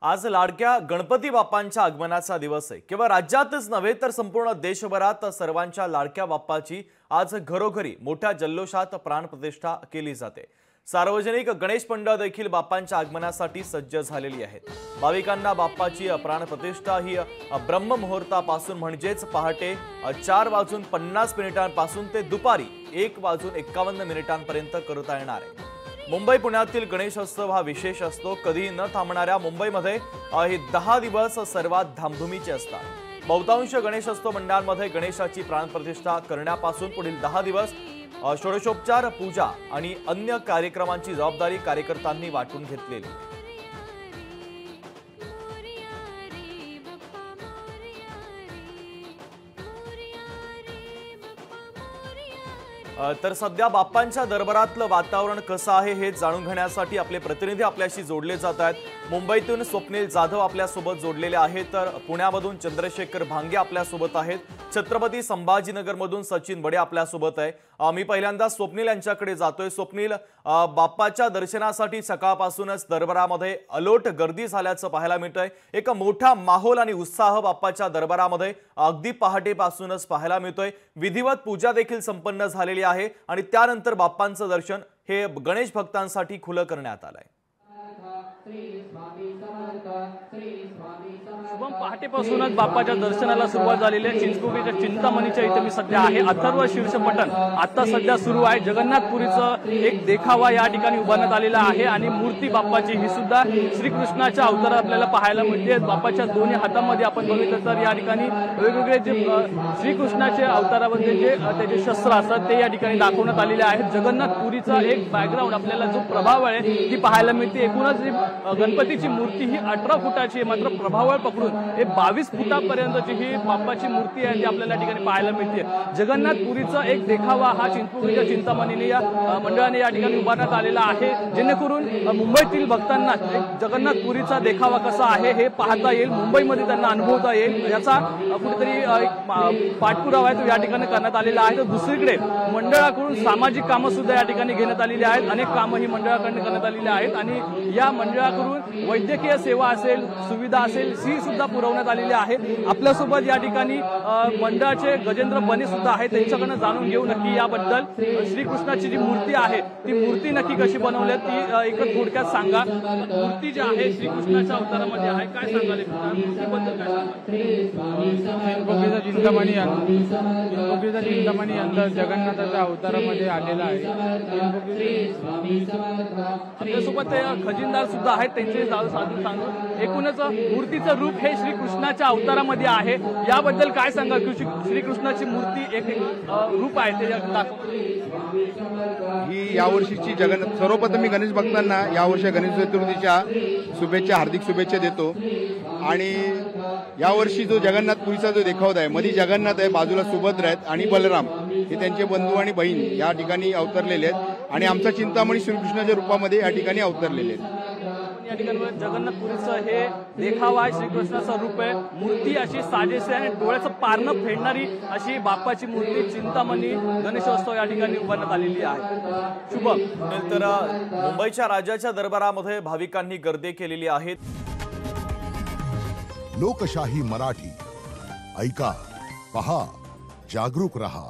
आज लाडक्या गणपती बाप्पांच्या आगमनाचा दिवस आहे। केवळ राज्यातच नव्हे तर संपूर्ण देशभरात सर्वांच्या लाडक्या बाप्पाची आज घरोघरी मोठ्या जल्लोषात प्राणप्रतिष्ठा केली जाते। सार्वजनिक गणेश मंडळ देखील बाप्पांच्या आगमनासाठी सज्ज झालेली आहेत। भाविकांना बाप्पाची प्राणप्रतिष्ठा ही ब्रह्ममुहूर्तापासून म्हणजेच पहाटे 4:50 ते दुपारी 1:51 करता येणार आहे। मुंबई पुण्यातील गणेशोत्सव हा विशेष असतो। कधी न थांबणाऱ्या मुंबईमध्ये हे 10 दिवस सर्वात धामधुमीचे असतात। बहुतांश गणेशोत्सव मंडळांमध्ये गणेशाची प्राणप्रतिष्ठा करण्यापासून पुढील 10 दिवस षोडशोपचार पूजा आणि अन्य कार्यक्रमांची जबाबदारी कार्यकर्त्यांनी वाटून घेतलेली आहे। तर सध्या बाप्पांच्या दरबारातलं वातावरण कसं आहे हे जाणून घेण्यासाठी आपले प्रतिनिधी आपल्याशी जोडले जात आहेत। मुंबईतून स्वप्नील जाधव आपल्यासोबत जोडलेले आहेत, तर पुण्यामधून चंद्रशेखर भांगे आपल्यासोबत आहेत, छत्रपती संभाजीनगरमधून सचिन बडे आपल्यासोबत आहे। मी पहिल्यांदा स्वप्नील यांच्याकडे जातोय। स्वप्नील, बाप्पाच्या दर्शनासाठी सकाळपासूनच दरबारामध्ये अलोट गर्दी झाल्याचं पाहायला मिळतंय। एक मोठा माहोल आणि उत्साह बाप्पाच्या दरबारामध्ये अगदी पहाटेपासूनच पाहायला मिळतोय। विधिवत पूजा देखील संपन्न झालेली आहे आणि त्यानंतर बाप्पांचं दर्शन हे गणेश भक्तांसाठी खुलं करण्यात आलंय। शुभम, पहाटेपासूनच बाप्पाच्या दर्शनाला सुरुवात झालेली आहे। चिंचपोकळीच्या चिंतामणीच्या इथे मी सध्या आहे। अथर्व शीर्षपटन आता सध्या सुरू आहे। जगन्नाथपुरीचं एक देखावा या ठिकाणी उभारण्यात आलेला आहे आणि मूर्ती बाप्पाची ही सुद्धा श्रीकृष्णाच्या अवतारात आपल्याला पाहायला मिळते। बाप्पाच्या दोन्ही हातामध्ये आपण बघितलं तर या ठिकाणी वेगवेगळे जे श्रीकृष्णाचे अवतारामध्ये जे त्याचे शस्त्र असतात ते या ठिकाणी दाखवण्यात आलेले आहेत। जगन्नाथपुरीचा एक बॅकग्राऊंड आपल्याला जो प्रभाव आहे ती पाहायला मिळते। एकूणच गणपतीची मूर्ती ही 18 फुटाची आहे, मात्र प्रभावळ पकडून हे 22 फुटापर्यंतची ही बाप्पाची मूर्ती आहे ती आपल्याला या ठिकाणी पाहायला मिळते। जगन्नाथपुरीचा एक देखावा हा चिंचपोकळीच्या चिंतामणीने या मंडळाने या ठिकाणी उभारण्यात आलेला आहे, जेणेकरून मुंबईतील भक्तांना एक जगन्नाथपुरीचा देखावा कसा आहे हे पाहता येईल, मुंबईमध्ये त्यांना अनुभवता येईल। याचा कुठेतरी पाठपुरावा आहे तो या ठिकाणी करण्यात आलेला आहे। तर दुसरीकडे मंडळाकडून सामाजिक कामं सुद्धा या ठिकाणी घेण्यात आलेली आहेत। अनेक कामं ही मंडळाकडून करण्यात आलेली आहेत आणि या मंडळाकडून वैद्यकीय सेवा असेल, सुविधा असेल, ही सुद्धा पुरवण्यात आलेली आहे। आपल्यासोबत या ठिकाणी मंडळाचे गजेंद्र बने सुद्धा आहेत, त्यांच्याकडनं जाणून घेऊ नक्की याबद्दल। श्रीकृष्णाची जी मूर्ती आहे ती मूर्ती नक्की कशी बनवली ती एक थोडक्यात सांगा। मूर्ती जी आहे श्रीकृष्णाच्या अवतारामध्ये आहे, काय सांगाल मूर्तीबद्दल? काय सांगाल? चिंतामणी अंदर जगन्नाथाच्या अवतारामध्ये आलेला आहे। आपल्यासोबत खजिनदार सुद्धा आहेत, त्यांचे साधू सांगू। एकूणच मूर्तीचं रूप हे श्रीकृष्णाच्या अवतारामध्ये आहे, याबद्दल काय सांगा? श्रीकृष्णाची मूर्ती एक रूप आहे ते ही यावर्षीची जगन्नाथ। सर्वप्रथम मी गणेश भक्तांना यावर्षी गणेश चतुर्थीच्या शुभेच्छा, हार्दिक शुभेच्छा देतो। आणि यावर्षी जो जगन्नाथपुरीचा जो देखावा आहे, मध्ये जगन्नाथ आहे, बाजूला सुभद्रा आहेत आणि बलराम हे त्यांचे बंधू आणि बहीण या ठिकाणी अवतरलेले आहेत आणि आमचा चिंतामणी श्रीकृष्णाच्या रूपामध्ये या ठिकाणी अवतरलेले आहेत। या ठिकाणी जगन्नाथपुरीचं हे देखावा आहे, श्रीकृष्णाचं रूप आहे, मूर्ती अशी साजेशी आणि डोळ्याचं पारणं फेडणारी अशी बाप्पाची मूर्ती चिंतामणी गणेशोत्सव या ठिकाणी उभारण्यात आलेली आहे। शुभम, तर मुंबईच्या राजाच्या दरबारामध्ये भाविकांनी गर्दी केलेली आहे। लोकशाही मराठी ऐका, पहा, जागरूक रहा।